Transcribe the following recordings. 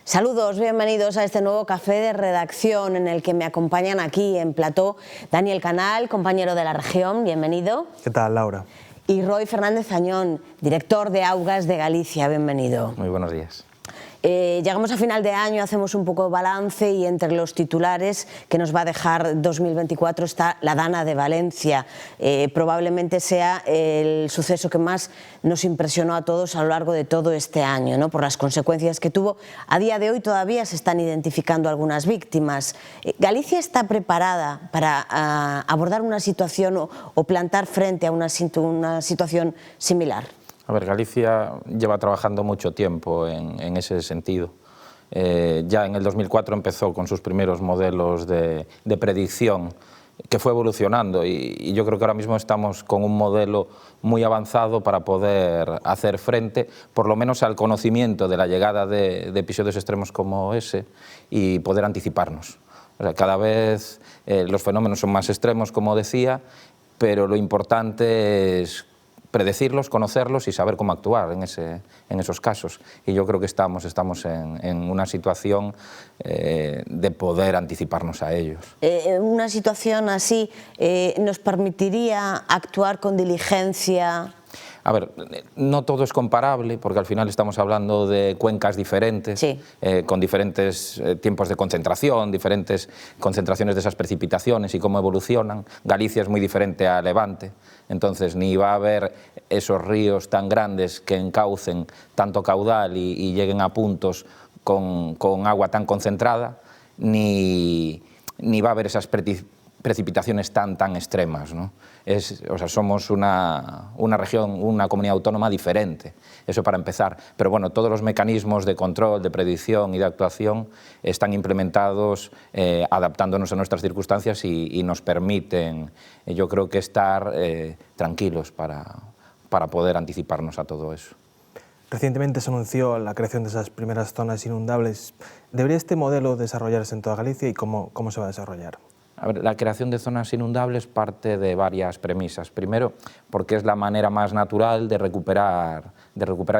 Saludos, bienvenidos a este nuevo café de redacción en el que me acompañan aquí en plató Daniel Canal, compañero de La Región, bienvenido. ¿Qué tal, Laura? Y Roy Fernández Añón, director de Augas de Galicia, bienvenido. Muy buenos días. Llegamos a final de año, hacemos un poco de balance y entre los titulares que nos va a dejar 2024 está la Dana de Valencia. Probablemente sea el suceso que más nos impresionó a todos a lo largo de todo este año, ¿no? Por las consecuencias que tuvo. A día de hoy todavía se están identificando algunas víctimas. ¿Galicia está preparada para abordar una situación o plantar frente a una situación similar? A ver, Galicia lleva trabajando mucho tiempo en ese sentido. Ya en el 2004 empezó con sus primeros modelos de predicción, que fue evolucionando y yo creo que ahora mismo estamos con un modelo muy avanzado para poder hacer frente, por lo menos al conocimiento de la llegada de episodios extremos como ese y poder anticiparnos. O sea, cada vez los fenómenos son más extremos, como decía, pero lo importante es predecirlos, conocerlos y saber cómo actuar en esos casos. Y yo creo que estamos en una situación de poder anticiparnos a ellos. Una situación así nos permitiría actuar con diligencia. A ver, no todo es comparable, porque al final estamos hablando de cuencas diferentes, sí, con diferentes tiempos de concentración, diferentes concentraciones de esas precipitaciones y cómo evolucionan. Galicia es muy diferente a Levante, entonces ni va a haber esos ríos tan grandes que encaucen tanto caudal y lleguen a puntos con agua tan concentrada, ni va a haber esas precipitaciones tan extremas, ¿no? O sea, somos una región, una comunidad autónoma diferente, eso para empezar. Pero bueno, todos los mecanismos de control, de predicción y de actuación están implementados adaptándonos a nuestras circunstancias y nos permiten, yo creo que estar tranquilos para poder anticiparnos a todo eso. Recientemente se anunció la creación de esas primeras zonas inundables. ¿Debería este modelo desarrollarse en toda Galicia y cómo se va a desarrollar? A ver, la creación de zonas inundables parte de varias premisas. Primero, porque es la manera más natural de recuperar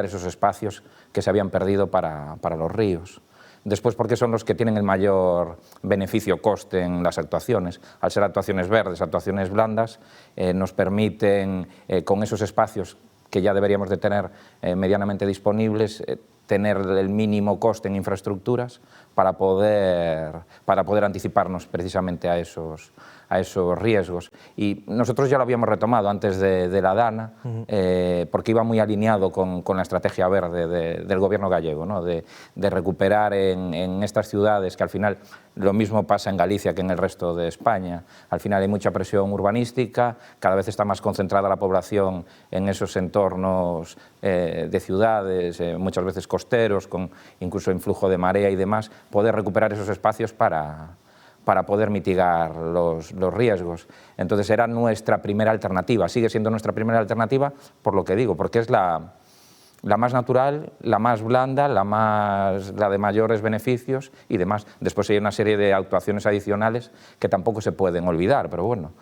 esos espacios que se habían perdido para los ríos. Después, porque son los que tienen el mayor beneficio-coste en las actuaciones. Al ser actuaciones verdes, actuaciones blandas, nos permiten, con esos espacios que ya deberíamos de tener medianamente disponibles, tener el mínimo coste en infraestructuras para poder anticiparnos precisamente a esos riesgos. Y nosotros ya lo habíamos retomado antes de la Dana, porque iba muy alineado con la estrategia verde del gobierno gallego, ¿no? de recuperar en estas ciudades, que al final lo mismo pasa en Galicia que en el resto de España. Al final hay mucha presión urbanística, cada vez está más concentrada la población en esos entornos de ciudades, muchas veces costeros, con incluso influjo de marea y demás, poder recuperar esos espacios para poder mitigar los riesgos. Entonces era nuestra primera alternativa, sigue siendo nuestra primera alternativa por lo que digo, porque es la más natural, la más blanda, la de mayores beneficios y demás. Después hay una serie de actuaciones adicionales que tampoco se pueden olvidar, pero bueno,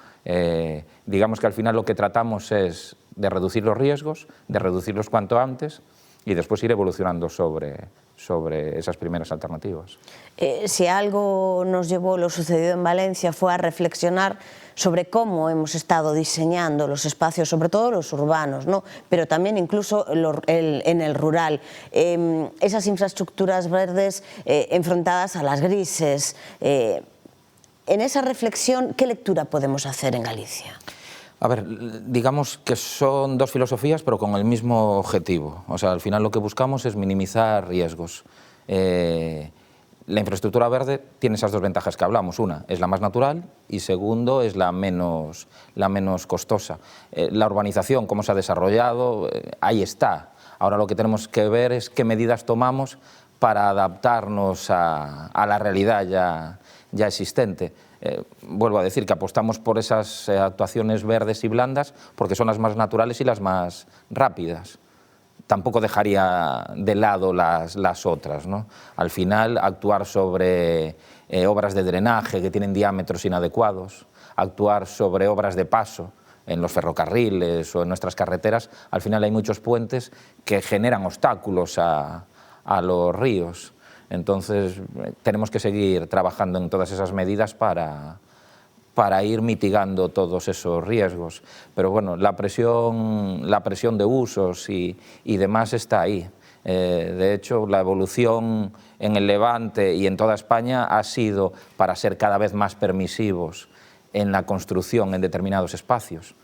digamos que al final lo que tratamos es de reducir los riesgos, de reducirlos cuanto antes y después ir evolucionando sobre esas primeras alternativas. Si algo nos llevó lo sucedido en Valencia fue a reflexionar sobre cómo hemos estado diseñando los espacios, sobre todo los urbanos, ¿no? Pero también incluso en el rural. Esas infraestructuras verdes enfrentadas a las grises. En esa reflexión, ¿qué lectura podemos hacer en Galicia? A ver, digamos que son dos filosofías, pero con el mismo objetivo. O sea, al final lo que buscamos es minimizar riesgos. La infraestructura verde tiene esas dos ventajas que hablamos. Una, es la más natural y segundo, es la menos costosa. La urbanización, cómo se ha desarrollado, ahí está. Ahora lo que tenemos que ver es qué medidas tomamos para adaptarnos a la realidad ya existente. Vuelvo a decir que apostamos por esas actuaciones verdes y blandas porque son las más naturales y las más rápidas. Tampoco dejaría de lado las otras, ¿no? Al final, actuar sobre obras de drenaje que tienen diámetros inadecuados, actuar sobre obras de paso en los ferrocarriles o en nuestras carreteras, al final hay muchos puentes que generan obstáculos a los ríos. Entonces, tenemos que seguir trabajando en todas esas medidas para ir mitigando todos esos riesgos. Pero bueno, la presión de usos y demás está ahí. De hecho, la evolución en el Levante y en toda España ha sido para ser cada vez más permisivos en la construcción en determinados espacios.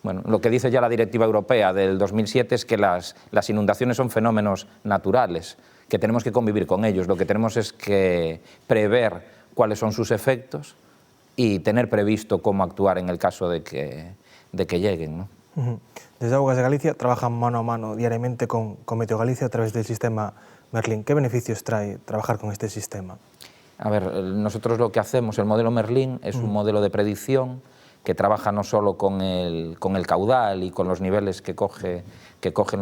Bueno, lo que dice ya la Directiva Europea del 2007 es que las inundaciones son fenómenos naturales, que tenemos que convivir con ellos. Lo que tenemos es que prever cuáles son sus efectos y tener previsto cómo actuar en el caso de que lleguen, ¿no? Desde Augas de Galicia trabajan mano a mano diariamente con Meteo Galicia a través del sistema Merlin. ¿Qué beneficios trae trabajar con este sistema? A ver, nosotros lo que hacemos, el modelo Merlin, es un modelo de predicción que trabaja no solo con el caudal y con los niveles que cogen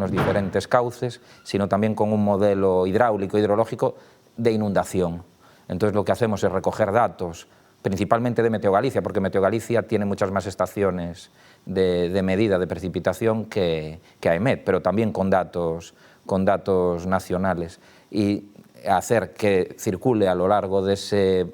los diferentes cauces, sino también con un modelo hidráulico, hidrológico de inundación. Entonces lo que hacemos es recoger datos, principalmente de Meteo Galicia, porque Meteo Galicia tiene muchas más estaciones de medida de precipitación que AEMET, pero también con datos nacionales, y hacer que circule a lo largo de ese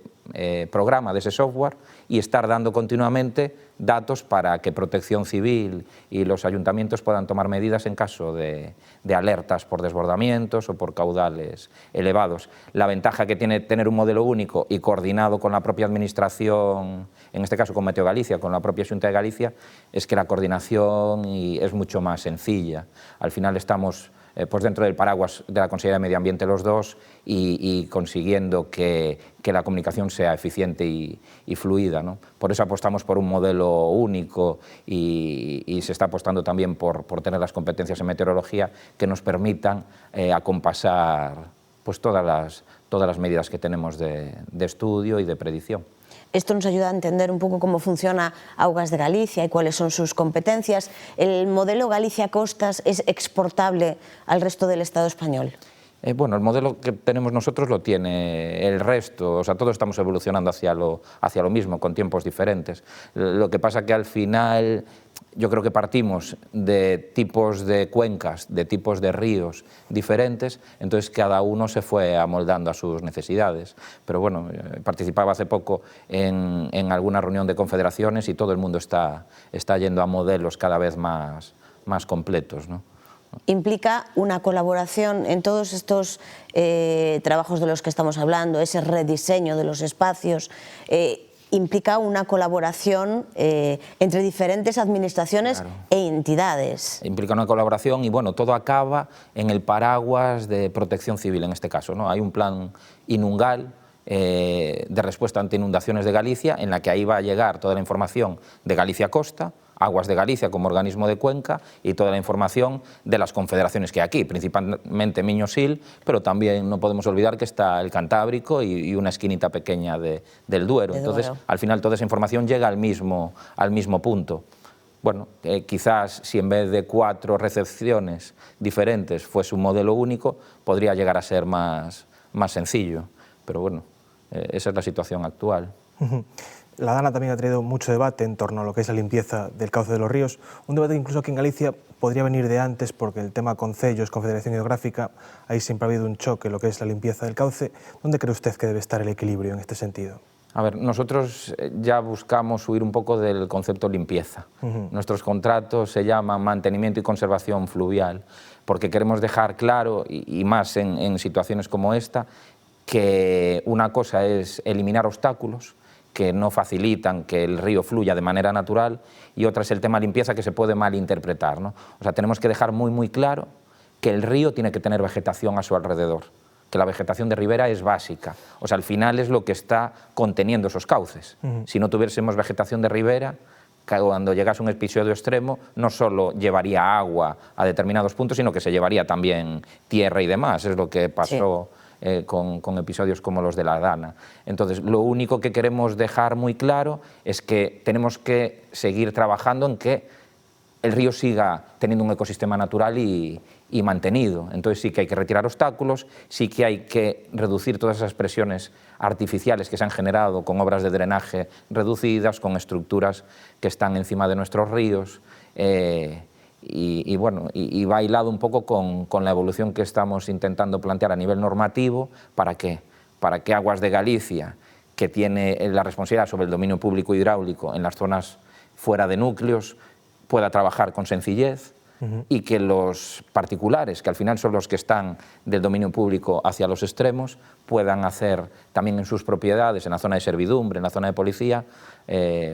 programa, de ese software, y estar dando continuamente datos para que Protección Civil y los ayuntamientos puedan tomar medidas en caso de alertas por desbordamientos o por caudales elevados. La ventaja que tiene tener un modelo único y coordinado con la propia administración, en este caso con Meteo Galicia, con la propia Xunta de Galicia, es que la coordinación es mucho más sencilla. Al final estamos pues dentro del paraguas de la Consellería de Medio Ambiente los dos y consiguiendo que la comunicación sea eficiente y fluida, ¿no? Por eso apostamos por un modelo único y se está apostando también por tener las competencias en meteorología que nos permitan acompasar pues todas las medidas que tenemos de estudio y de predicción. Esto nos ayuda a entender un poco cómo funciona Augas de Galicia y cuáles son sus competencias. ¿El modelo Galicia Costas es exportable al resto del Estado español? Bueno, el modelo que tenemos nosotros lo tiene el resto, o sea, todos estamos evolucionando hacia lo mismo, con tiempos diferentes. Lo que pasa que al final yo creo que partimos de tipos de cuencas, de tipos de ríos diferentes, entonces cada uno se fue amoldando a sus necesidades. Pero bueno, participaba hace poco en alguna reunión de confederaciones y todo el mundo está yendo a modelos cada vez más completos, ¿no? Implica una colaboración en todos estos trabajos de los que estamos hablando, ese rediseño de los espacios, implica una colaboración entre diferentes administraciones e entidades. Implica una colaboración y bueno, todo acaba en el paraguas de Protección Civil en este caso, ¿no? Hay un plan Inungal de respuesta ante inundaciones de Galicia, en la que ahí va a llegar toda la información de Galicia Costa, Aguas de Galicia como organismo de cuenca y toda la información de las confederaciones que hay aquí, principalmente Miño-Sil, pero también no podemos olvidar que está el Cantábrico y una esquinita pequeña del Duero. Entonces, al final toda esa información llega al mismo punto. Bueno, quizás si en vez de 4 recepciones diferentes fuese un modelo único, podría llegar a ser más sencillo, pero bueno, esa es la situación actual. La Dana también ha traído mucho debate en torno a lo que es la limpieza del cauce de los ríos, un debate que incluso aquí en Galicia podría venir de antes porque el tema concellos, Confederación Hidrográfica, ahí siempre ha habido un choque en lo que es la limpieza del cauce. ¿Dónde cree usted que debe estar el equilibrio en este sentido? A ver, nosotros ya buscamos huir un poco del concepto limpieza. Nuestros contratos se llaman mantenimiento y conservación fluvial, porque queremos dejar claro, y más en situaciones como esta, que una cosa es eliminar obstáculos que no facilitan que el río fluya de manera natural, y otra es el tema limpieza, que se puede malinterpretar, ¿no? O sea, tenemos que dejar muy claro que el río tiene que tener vegetación a su alrededor, que la vegetación de ribera es básica, o sea, al final es lo que está conteniendo esos cauces. Si no tuviésemos vegetación de ribera, cuando llegase un episodio extremo, no solo llevaría agua a determinados puntos, sino que se llevaría también tierra y demás, es lo que pasó con episodios como los de la Dana. Entonces, lo único que queremos dejar muy claro es que tenemos que seguir trabajando en que el río siga teniendo un ecosistema natural y mantenido. Entonces sí que hay que retirar obstáculos, sí que hay que reducir todas esas presiones artificiales que se han generado con obras de drenaje reducidas, con estructuras que están encima de nuestros ríos, y bueno, va hilado un poco con la evolución que estamos intentando plantear a nivel normativo. ¿Para qué? para que Aguas de Galicia, que tiene la responsabilidad sobre el dominio público hidráulico en las zonas fuera de núcleos, pueda trabajar con sencillez, y que los particulares, que al final son los que están del dominio público hacia los extremos, puedan hacer también en sus propiedades, en la zona de servidumbre, en la zona de policía,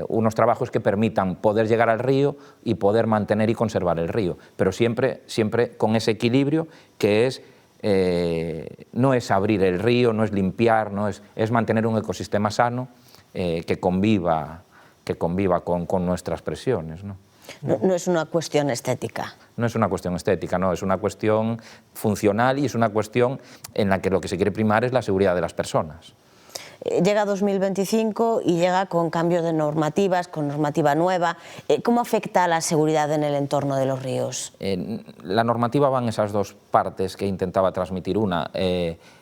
unos trabajos que permitan poder llegar al río y poder mantener y conservar el río, pero siempre con ese equilibrio que es, no es abrir el río, no es limpiar, es mantener un ecosistema sano que conviva con nuestras presiones, ¿no? No es una cuestión estética. No es una cuestión estética, no, es una cuestión funcional y es una cuestión en la que lo que se quiere primar es la seguridad de las personas. Llega 2025 y llega con cambios de normativas, con normativa nueva. ¿Cómo afecta a la seguridad en el entorno de los ríos? La normativa va en esas dos partes que intentaba transmitir. Una,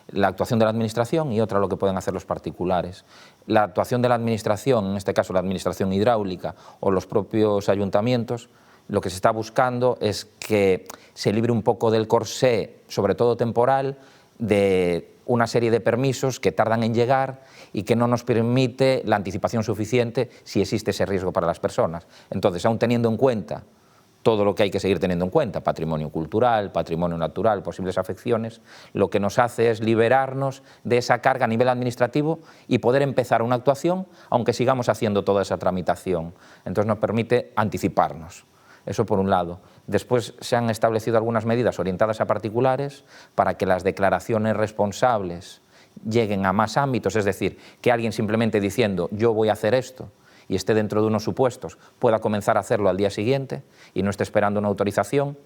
la actuación de la Administración, y otra, lo que pueden hacer los particulares. La actuación de la Administración, en este caso la Administración hidráulica o los propios ayuntamientos, lo que se está buscando es que se libre un poco del corsé, sobre todo temporal, de una serie de permisos que tardan en llegar y que no nos permite la anticipación suficiente si existe ese riesgo para las personas. Entonces, aún teniendo en cuenta todo lo que hay que seguir teniendo en cuenta, patrimonio cultural, patrimonio natural, posibles afecciones, lo que nos hace es liberarnos de esa carga a nivel administrativo y poder empezar una actuación, aunque sigamos haciendo toda esa tramitación. Entonces nos permite anticiparnos. Eso por un lado. Después se han establecido algunas medidas orientadas a particulares para que las declaraciones responsables lleguen a más ámbitos, es decir, que alguien simplemente diciendo yo voy a hacer esto y esté dentro de unos supuestos pueda comenzar a hacerlo al día siguiente y no esté esperando una autorización.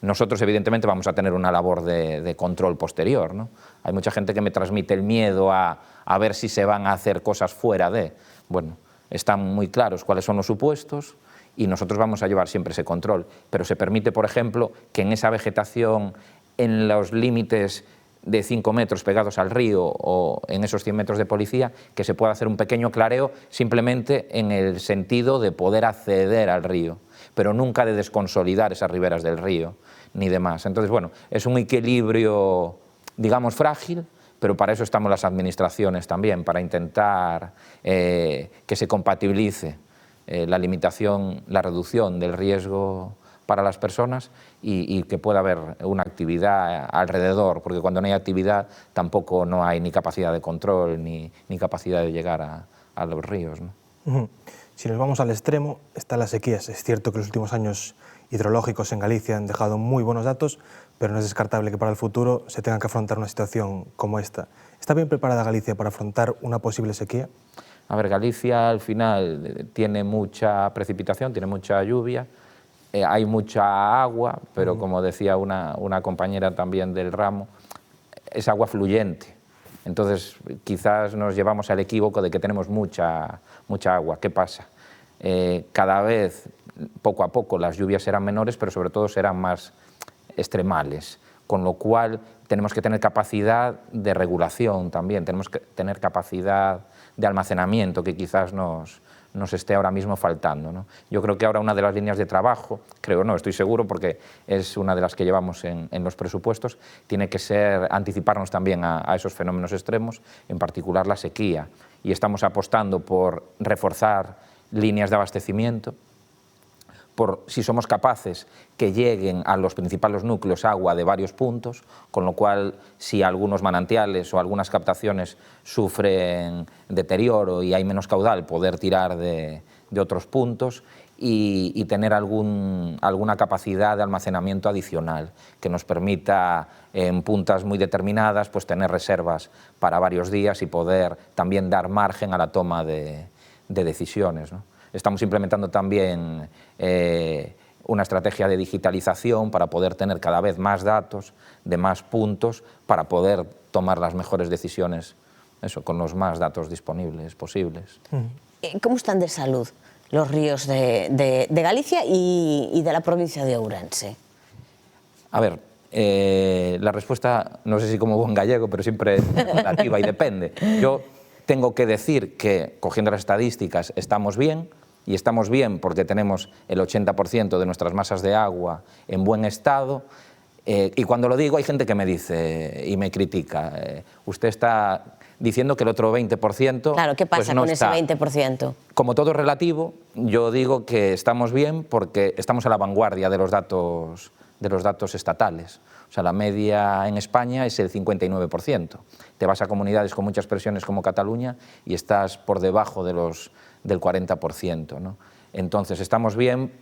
Nosotros evidentemente vamos a tener una labor de control posterior, ¿no? Hay mucha gente que me transmite el miedo a ver si se van a hacer cosas fuera de... Bueno, están muy claros cuáles son los supuestos y nosotros vamos a llevar siempre ese control, pero se permite, por ejemplo, que en esa vegetación, en los límites de 5 metros pegados al río o en esos 100 metros de policía, que se pueda hacer un pequeño clareo simplemente en el sentido de poder acceder al río, pero nunca de desconsolidar esas riberas del río ni demás. Entonces, bueno, es un equilibrio, digamos, frágil, pero para eso estamos las administraciones también, para intentar que se compatibilice la limitación, la reducción del riesgo para las personas y que pueda haber una actividad alrededor, porque cuando no hay actividad tampoco no hay ni capacidad de control ni capacidad de llegar a los ríos, ¿no? Si nos vamos al extremo, están las sequías. Es cierto que los últimos años hidrológicos en Galicia han dejado muy buenos datos, pero no es descartable que para el futuro se tenga que afrontar una situación como esta. ¿Está bien preparada Galicia para afrontar una posible sequía? A ver, Galicia al final tiene mucha precipitación, tiene mucha lluvia, hay mucha agua, pero como decía una compañera también del ramo, es agua fluyente. Entonces quizás nos llevamos al equívoco de que tenemos mucha agua. ¿Qué pasa? Cada vez, poco a poco, las lluvias serán menores, pero sobre todo serán más extremales, con lo cual tenemos que tener capacidad de regulación también, tenemos que tener capacidad de almacenamiento que quizás nos esté ahora mismo faltando, ¿no? Yo creo que ahora una de las líneas de trabajo, estoy seguro porque es una de las que llevamos en los presupuestos, tiene que ser anticiparnos también a esos fenómenos extremos, en particular la sequía, y estamos apostando por reforzar líneas de abastecimiento, por si somos capaces que lleguen a los principales núcleos agua de varios puntos, con lo cual si algunos manantiales o algunas captaciones sufren deterioro y hay menos caudal, poder tirar de otros puntos y tener alguna capacidad de almacenamiento adicional que nos permita en puntas muy determinadas pues tener reservas para varios días y poder también dar margen a la toma de decisiones, ¿no? Estamos implementando también una estrategia de digitalización para poder tener cada vez más datos de más puntos para poder tomar las mejores decisiones con los más datos disponibles posibles. ¿Cómo están de salud los ríos de Galicia y de la provincia de Ourense? A ver, la respuesta, no sé si como buen gallego, pero siempre es relativa y depende. Yo tengo que decir que, cogiendo las estadísticas, estamos bien, y estamos bien porque tenemos el 80% de nuestras masas de agua en buen estado, y cuando lo digo hay gente que me dice y me critica, usted está diciendo que el otro 20%... Claro, ¿qué pasa pues no con está. ese 20%? Como todo es relativo, yo digo que estamos bien porque estamos a la vanguardia de los datos estatales. O sea, la media en España es el 59%. Te vas a comunidades con muchas presiones como Cataluña y estás por debajo del 40%, ¿no? Entonces, estamos bien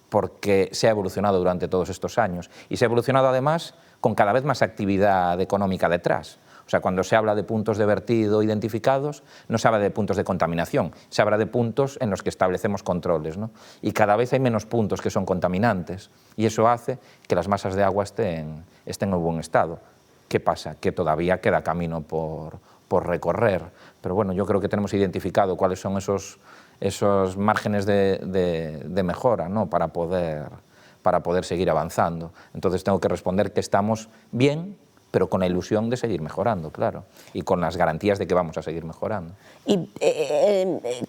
porque se ha evolucionado durante todos estos años. Y se ha evolucionado además con cada vez más actividad económica detrás. O sea, cuando se habla de puntos de vertido identificados, no se habla de puntos de contaminación, se habla de puntos en los que establecemos controles, ¿no? Y cada vez hay menos puntos que son contaminantes, y eso hace que las masas de agua estén en buen estado. ¿Qué pasa? Que todavía queda camino por recorrer, pero bueno, yo creo que tenemos identificado cuáles son esos márgenes de mejora, ¿no? para poder seguir avanzando. Entonces tengo que responder que estamos bien, pero con la ilusión de seguir mejorando, claro, y con las garantías de que vamos a seguir mejorando. ¿Y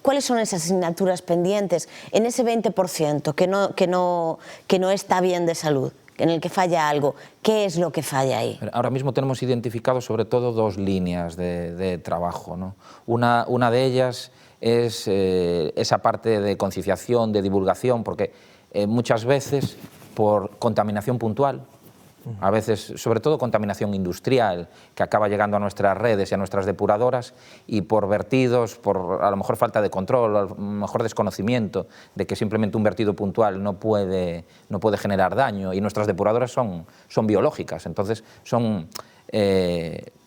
cuáles son esas asignaturas pendientes en ese 20% que no está bien de salud, en el que falla algo? ¿Qué es lo que falla ahí? Ahora mismo tenemos identificado sobre todo dos líneas de trabajo, ¿no? Una de ellas es esa parte de concienciación, de divulgación, porque muchas veces por contaminación puntual, a veces, sobre todo contaminación industrial, que acaba llegando a nuestras redes y a nuestras depuradoras, y por vertidos, por a lo mejor falta de control, a lo mejor desconocimiento de que simplemente un vertido puntual no puede generar daño, y nuestras depuradoras son biológicas, entonces son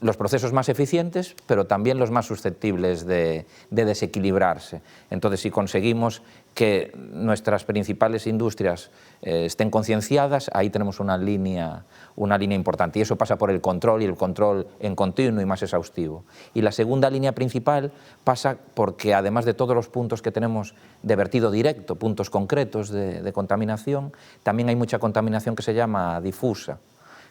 los procesos más eficientes, pero también los más susceptibles de desequilibrarse. Entonces, si conseguimos que nuestras principales industrias estén concienciadas, ahí tenemos una línea importante, y eso pasa por el control, y el control en continuo y más exhaustivo. Y la segunda línea principal pasa porque, además de todos los puntos que tenemos de vertido directo, puntos concretos de contaminación, también hay mucha contaminación que se llama difusa,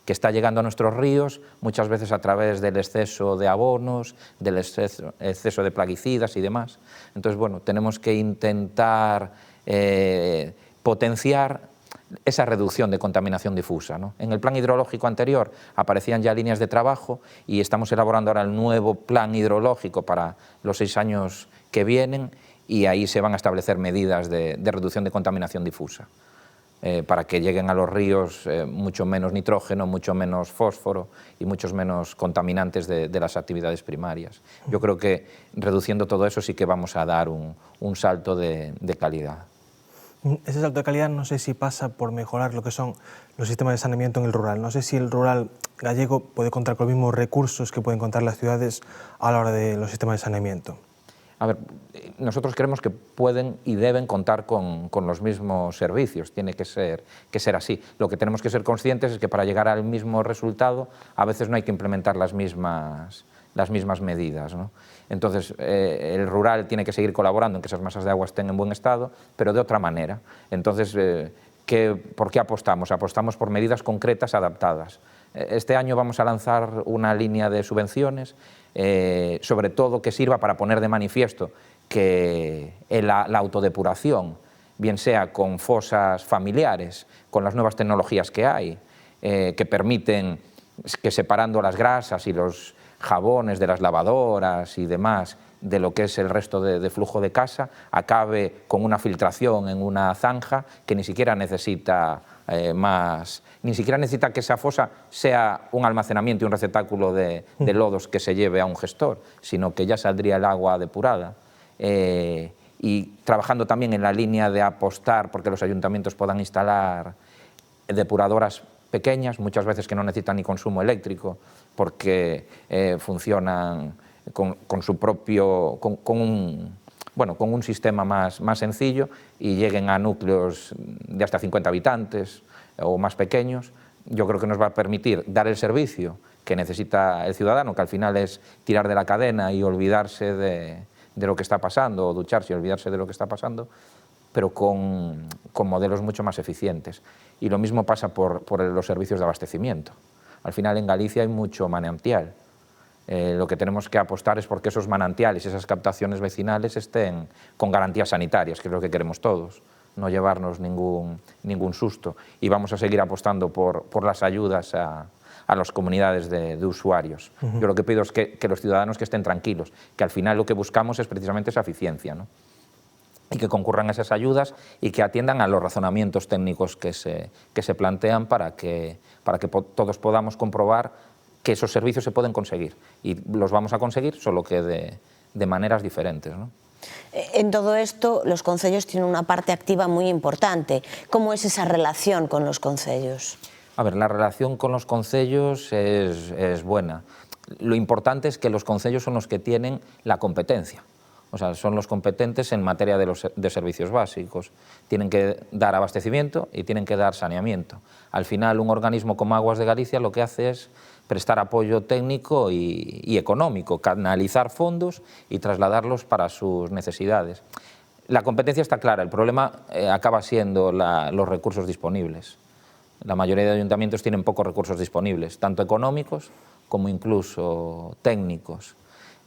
que está llegando a nuestros ríos muchas veces a través del exceso de abonos, del exceso de plaguicidas y demás. Entonces, bueno, tenemos que intentar potenciar esa reducción de contaminación difusa, ¿no? En el plan hidrológico anterior aparecían ya líneas de trabajo, y estamos elaborando ahora el nuevo plan hidrológico para los 6 años que vienen, y ahí se van a establecer medidas de reducción de contaminación difusa. Para que lleguen a los ríos mucho menos nitrógeno, mucho menos fósforo y muchos menos contaminantes de las actividades primarias. Yo creo que reduciendo todo eso sí que vamos a dar un salto de calidad. Ese salto de calidad no sé si pasa por mejorar lo que son los sistemas de saneamiento en el rural. No sé si el rural gallego puede contar con los mismos recursos que pueden contar las ciudades a la hora de los sistemas de saneamiento. A ver, nosotros creemos que pueden y deben contar con los mismos servicios, tiene que ser así. Lo que tenemos que ser conscientes es que para llegar al mismo resultado a veces no hay que implementar las mismas medidas, ¿no? Entonces, el rural tiene que seguir colaborando en que esas masas de agua estén en buen estado, pero de otra manera. Entonces, ¿por qué apostamos? Apostamos por medidas concretas adaptadas. Este año vamos a lanzar una línea de subvenciones, sobre todo que sirva para poner de manifiesto que la autodepuración, bien sea con fosas familiares, con las nuevas tecnologías que hay, que permiten que separando las grasas y los jabones de las lavadoras y demás de lo que es el resto de flujo de casa, acabe con una filtración en una zanja que ni siquiera necesita ni siquiera necesita que esa fosa sea un almacenamiento y un receptáculo de lodos que se lleve a un gestor, sino que ya saldría el agua depurada. Y trabajando también en la línea de apostar porque los ayuntamientos puedan instalar depuradoras pequeñas, muchas veces que no necesitan ni consumo eléctrico, porque funcionan con su propio, con un sistema más sencillo, y lleguen a núcleos de hasta 50 habitantes o más pequeños. Yo creo que nos va a permitir dar el servicio que necesita el ciudadano, que al final es tirar de la cadena y olvidarse de lo que está pasando, o ducharse y olvidarse de lo que está pasando, pero con modelos mucho más eficientes. Y lo mismo pasa por los servicios de abastecimiento. Al final en Galicia hay mucho manantial. Lo que tenemos que apostar es porque esos manantiales, esas captaciones vecinales estén con garantías sanitarias, que es lo que queremos todos, no llevarnos ningún susto. Y vamos a seguir apostando por las ayudas a a las comunidades de usuarios. Yo lo que pido es que los ciudadanos que estén tranquilos, que al final lo que buscamos es precisamente esa eficiencia, ¿no? Y que concurran a esas ayudas y que atiendan a los razonamientos técnicos que se plantean para que todos podamos comprobar que esos servicios se pueden conseguir. Y los vamos a conseguir, solo que de maneras diferentes, ¿no? En todo esto, los concellos tienen una parte activa muy importante. ¿Cómo es esa relación con los concellos? A ver, la relación con los concellos es buena. Lo importante es que los concellos son los que tienen la competencia. O sea, son los competentes en materia de servicios básicos. Tienen que dar abastecimiento y tienen que dar saneamiento. Al final, un organismo como Aguas de Galicia lo que hace es prestar apoyo técnico y económico, canalizar fondos y trasladarlos para sus necesidades. La competencia está clara, el problema acaba siendo los recursos disponibles. La mayoría de ayuntamientos tienen pocos recursos disponibles, tanto económicos como incluso técnicos.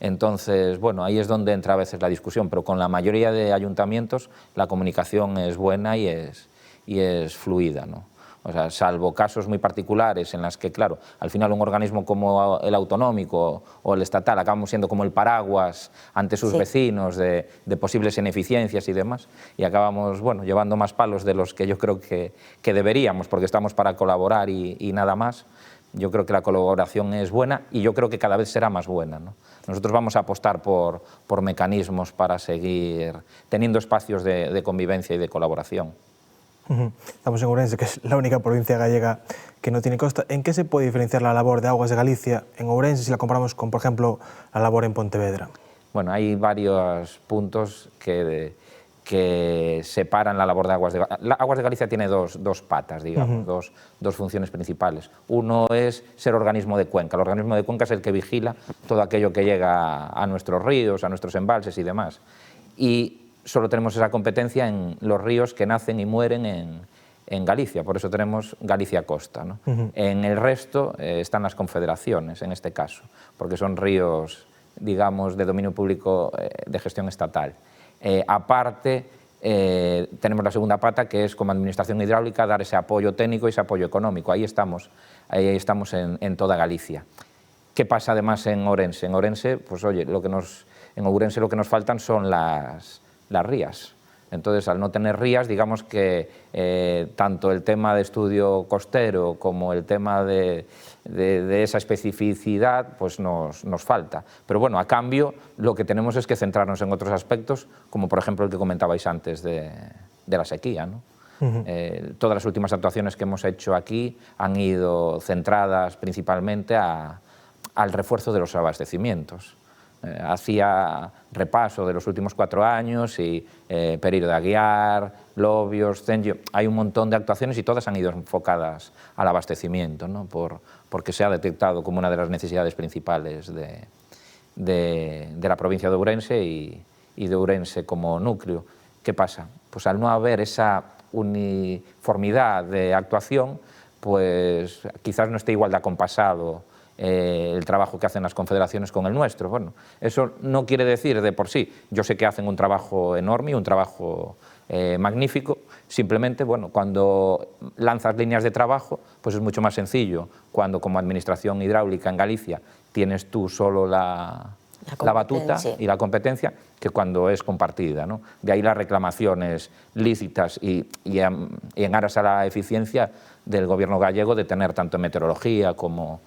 Entonces, bueno, ahí es donde entra a veces la discusión, pero con la mayoría de ayuntamientos la comunicación es buena y es fluida, ¿no? O sea, salvo casos muy particulares en las que, claro, al final un organismo como el autonómico o el estatal acabamos siendo como el paraguas ante sus vecinos de posibles ineficiencias y demás, y acabamos, bueno, llevando más palos de los que yo creo que deberíamos, porque estamos para colaborar y nada más. Yo creo que la colaboración es buena y yo creo que cada vez será más buena, ¿no? Nosotros vamos a apostar por mecanismos para seguir teniendo espacios de convivencia y de colaboración. Estamos en Ourense, que es la única provincia gallega que no tiene costa. ¿En qué se puede diferenciar la labor de Aguas de Galicia en Ourense si la comparamos con, por ejemplo, la labor en Pontevedra? Bueno, hay varios puntos que separan la labor de Aguas de Galicia. Aguas de Galicia tiene dos patas, digamos, dos funciones principales. Uno es ser organismo de cuenca. El organismo de cuenca es el que vigila todo aquello que llega a nuestros ríos, a nuestros embalses y demás. Y solo tenemos esa competencia en los ríos que nacen y mueren en Galicia, por eso tenemos Galicia Costa, ¿no? En el resto están las confederaciones, en este caso, porque son ríos, digamos, de dominio público de gestión estatal. Aparte, tenemos la segunda pata, que es como administración hidráulica, dar ese apoyo técnico y ese apoyo económico. Ahí estamos en toda Galicia. ¿Qué pasa además en Ourense? En Ourense, pues oye, en Ourense lo que nos faltan son las rías. Entonces, al no tener rías, digamos que tanto el tema de estudio costero como el tema de esa especificidad pues nos falta. Pero bueno, a cambio, lo que tenemos es que centrarnos en otros aspectos, como por ejemplo el que comentabais antes de la sequía, ¿no? Todas las últimas actuaciones que hemos hecho aquí han ido centradas principalmente al refuerzo de los abastecimientos. Hacía repaso de los últimos 4 años y Pereiro de Aguiar, Lobios, Cenllo, hay un montón de actuaciones y todas han ido enfocadas al abastecimiento, ¿no? Porque se ha detectado como una de las necesidades principales de la provincia de Ourense y de Ourense como núcleo. ¿Qué pasa? Pues al no haber esa uniformidad de actuación, pues quizás no esté igual de acompasado el trabajo que hacen las confederaciones con el nuestro. Bueno, eso no quiere decir de por sí, yo sé que hacen un trabajo enorme y un trabajo magnífico, simplemente, bueno, cuando lanzas líneas de trabajo, pues es mucho más sencillo, cuando como administración hidráulica en Galicia tienes tú solo la batuta y la competencia, que cuando es compartida, ¿no? De ahí las reclamaciones lícitas y en aras a la eficiencia del gobierno gallego de tener tanto en meteorología como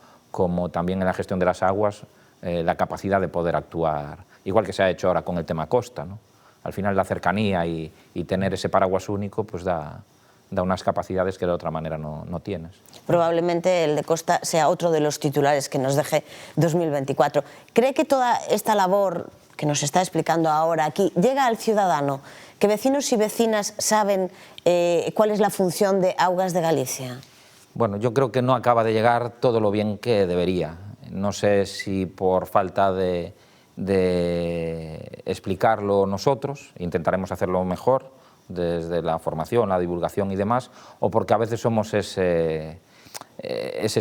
también en la gestión de las aguas, la capacidad de poder actuar, igual que se ha hecho ahora con el tema costa, ¿no? Al final la cercanía y tener ese paraguas único pues da unas capacidades que de otra manera no tienes. Probablemente el de Costa sea otro de los titulares que nos deje 2024. ¿Cree que toda esta labor que nos está explicando ahora aquí llega al ciudadano? ¿Que vecinos y vecinas saben cuál es la función de Aguas de Galicia? Bueno, yo creo que no acaba de llegar todo lo bien que debería. No sé si por falta de explicarlo nosotros, intentaremos hacerlo mejor desde la formación, la divulgación y demás, o porque a veces somos ese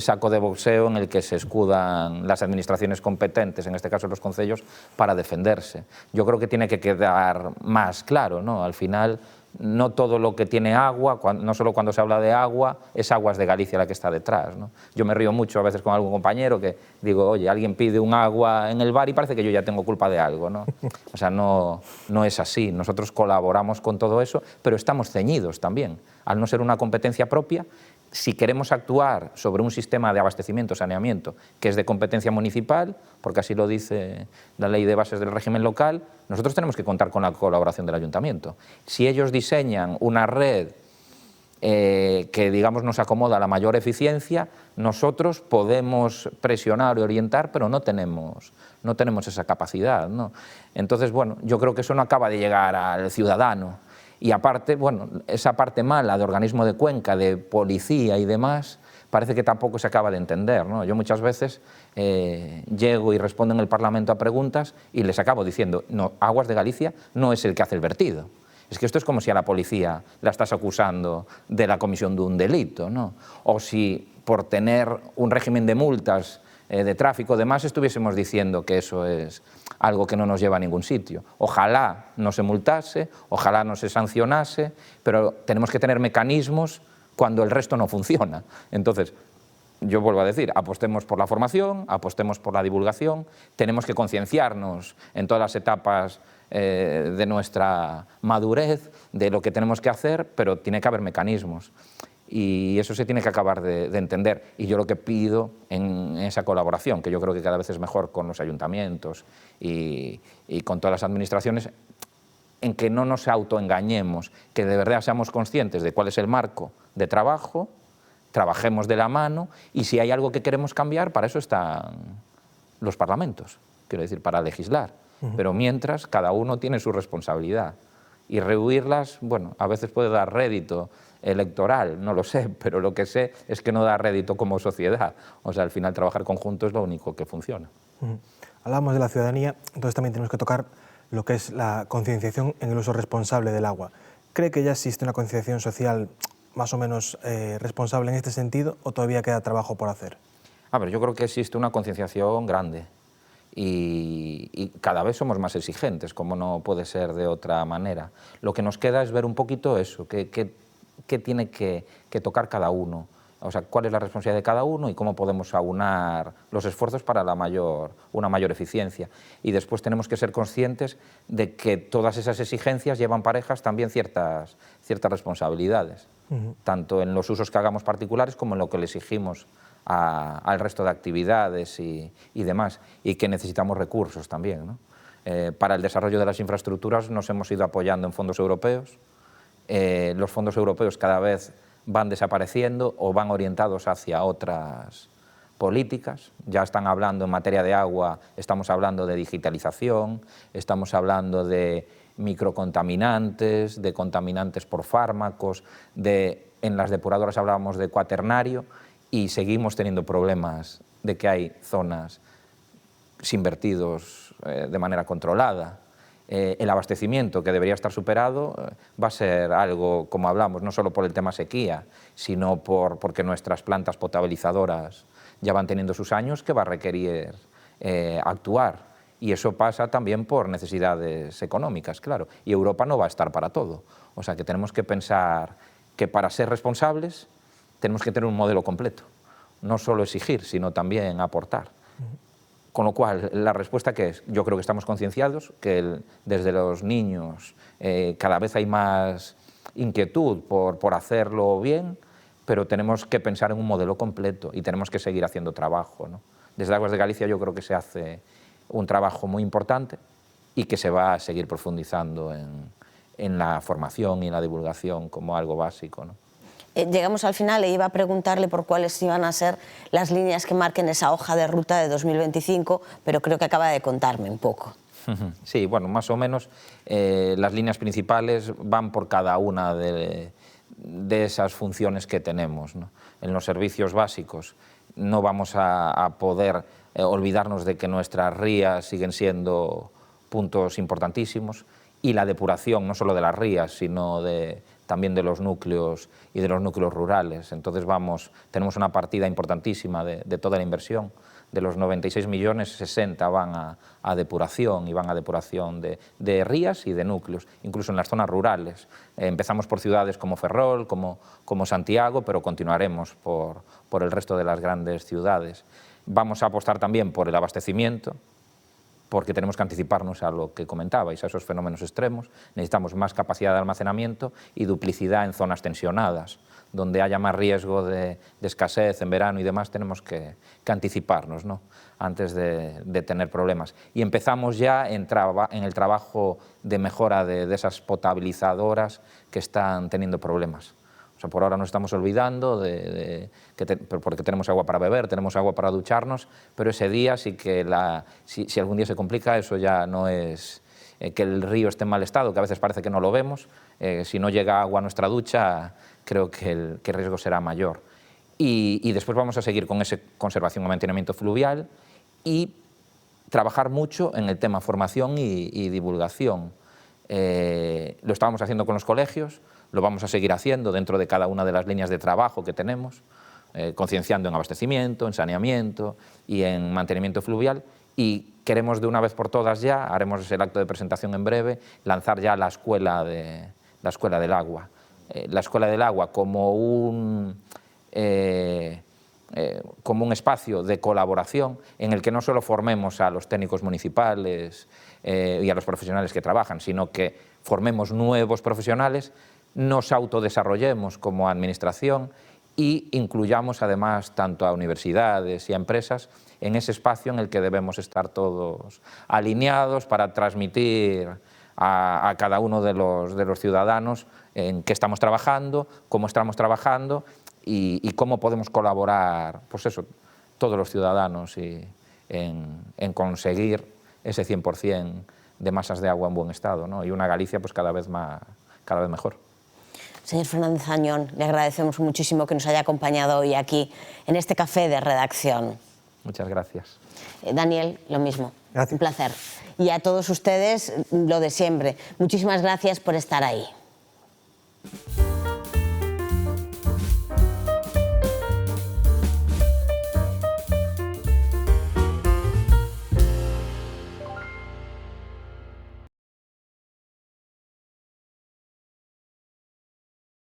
saco de boxeo en el que se escudan las administraciones competentes, en este caso los concellos, para defenderse. Yo creo que tiene que quedar más claro, ¿no? Al final no todo lo que tiene agua, no solo cuando se habla de agua, es Aguas de Galicia la que está detrás, ¿no? Yo me río mucho a veces con algún compañero que digo, oye, alguien pide un agua en el bar y parece que yo ya tengo culpa de algo, ¿no? O sea, no es así. Nosotros colaboramos con todo eso, pero estamos ceñidos también. Al no ser una competencia propia, si queremos actuar sobre un sistema de abastecimiento, saneamiento, que es de competencia municipal, porque así lo dice la ley de bases del régimen local, nosotros tenemos que contar con la colaboración del ayuntamiento. Si ellos diseñan una red que, digamos, nos acomoda a la mayor eficiencia, nosotros podemos presionar y orientar, pero no tenemos esa capacidad, ¿no? Entonces, bueno, yo creo que eso no acaba de llegar al ciudadano. Y aparte, bueno, esa parte mala de organismo de cuenca, de policía y demás, parece que tampoco se acaba de entender, ¿no? Yo muchas veces llego y respondo en el Parlamento a preguntas y les acabo diciendo, no, Aguas de Galicia no es el que hace el vertido. Es que esto es como si a la policía la estás acusando de la comisión de un delito, ¿no? O si por tener un régimen de multas de tráfico, demás, estuviésemos diciendo que eso es algo que no nos lleva a ningún sitio. Ojalá no se multase, ojalá no se sancionase, pero tenemos que tener mecanismos cuando el resto no funciona. Entonces, yo vuelvo a decir, apostemos por la formación, apostemos por la divulgación, tenemos que concienciarnos en todas las etapas de nuestra madurez de lo que tenemos que hacer, pero tiene que haber mecanismos. Y eso se tiene que acabar de entender. Y yo lo que pido en esa colaboración, que yo creo que cada vez es mejor con los ayuntamientos y con todas las administraciones, en que no nos autoengañemos, que de verdad seamos conscientes de cuál es el marco de trabajo, trabajemos de la mano, y si hay algo que queremos cambiar, para eso están los parlamentos, quiero decir, para legislar. Pero mientras, cada uno tiene su responsabilidad. Y rehuirlas, bueno, a veces puede dar rédito electoral, no lo sé, pero lo que sé es que no da rédito como sociedad. O sea, al final trabajar conjunto es lo único que funciona. Hablamos de la ciudadanía, entonces también tenemos que tocar lo que es la concienciación en el uso responsable del agua. ¿Cree que ya existe una concienciación social más o menos responsable en este sentido o todavía queda trabajo por hacer? A ver, yo creo que existe una concienciación grande y cada vez somos más exigentes, como no puede ser de otra manera. Lo que nos queda es ver un poquito eso, qué tiene que tocar cada uno, o sea, cuál es la responsabilidad de cada uno y cómo podemos aunar los esfuerzos para una mayor eficiencia. Y después tenemos que ser conscientes de que todas esas exigencias llevan parejas también ciertas responsabilidades, tanto en los usos que hagamos particulares como en lo que le exigimos al resto de actividades y demás, y que necesitamos recursos también, ¿no? Para el desarrollo de las infraestructuras nos hemos ido apoyando en fondos europeos. Los fondos europeos cada vez van desapareciendo o van orientados hacia otras políticas. Ya están hablando en materia de agua, estamos hablando de digitalización, estamos hablando de microcontaminantes, de contaminantes por fármacos, en las depuradoras hablábamos de cuaternario y seguimos teniendo problemas de que hay zonas sin vertidos de manera controlada. El abastecimiento, que debería estar superado, va a ser algo, como hablamos, no solo por el tema sequía, sino porque nuestras plantas potabilizadoras ya van teniendo sus años, que va a requerir actuar. Y eso pasa también por necesidades económicas, claro. Y Europa no va a estar para todo. O sea que tenemos que pensar que para ser responsables tenemos que tener un modelo completo. No solo exigir, sino también aportar. Con lo cual, la respuesta que es, yo creo que estamos concienciados, que desde los niños cada vez hay más inquietud por hacerlo bien, pero tenemos que pensar en un modelo completo y tenemos que seguir haciendo trabajo, ¿no? Desde Aguas de Galicia yo creo que se hace un trabajo muy importante y que se va a seguir profundizando en la formación y en la divulgación como algo básico, ¿no? Llegamos al final e iba a preguntarle por cuáles iban a ser las líneas que marquen esa hoja de ruta de 2025, pero creo que acaba de contarme un poco. Sí, bueno, más o menos las líneas principales van por cada una de esas funciones que tenemos, ¿no? En los servicios básicos no vamos a poder olvidarnos de que nuestras rías siguen siendo puntos importantísimos, y la depuración no solo de las rías, sino también de los núcleos y de los núcleos rurales. Entonces tenemos una partida importantísima de toda la inversión De los 96 millones, 60 van a depuración, y van a depuración de rías y de núcleos, incluso en las zonas rurales. Empezamos por ciudades como Ferrol, como Santiago, pero continuaremos por el resto de las grandes ciudades. Vamos a apostar también por el abastecimiento, porque tenemos que anticiparnos a lo que comentabais, a esos fenómenos extremos. Necesitamos más capacidad de almacenamiento y duplicidad en zonas tensionadas, donde haya más riesgo de escasez en verano y demás. Tenemos que anticiparnos, ¿no?, antes de tener problemas. Y empezamos ya en el trabajo de mejora de esas potabilizadoras que están teniendo problemas. O sea, por ahora nos estamos olvidando porque tenemos agua para beber, tenemos agua para ducharnos, pero ese día sí que si algún día se complica, eso ya no es que el río esté en mal estado, que a veces parece que no lo vemos. Si no llega agua a nuestra ducha, creo que el riesgo será mayor. Y después vamos a seguir con esa conservación y mantenimiento fluvial y trabajar mucho en el tema formación y divulgación. Lo estábamos haciendo con los colegios, lo vamos a seguir haciendo dentro de cada una de las líneas de trabajo que tenemos, concienciando en abastecimiento, en saneamiento y en mantenimiento fluvial, y queremos de una vez por todas ya, haremos el acto de presentación en breve, lanzar ya la Escuela del Agua. La Escuela del Agua como un espacio de colaboración en el que no solo formemos a los técnicos municipales y a los profesionales que trabajan, sino que formemos nuevos profesionales, nos autodesarrollemos como administración y incluyamos además tanto a universidades y a empresas en ese espacio en el que debemos estar todos alineados para transmitir a cada uno de los ciudadanos en qué estamos trabajando, cómo estamos trabajando y cómo podemos colaborar, pues eso, todos los ciudadanos en conseguir ese 100% de masas de agua en buen estado, ¿no? Y una Galicia pues cada vez mejor. Señor Fernández Añón, le agradecemos muchísimo que nos haya acompañado hoy aquí en este café de redacción. Muchas gracias. Daniel, lo mismo. Gracias. Un placer. Y a todos ustedes, lo de siempre. Muchísimas gracias por estar ahí.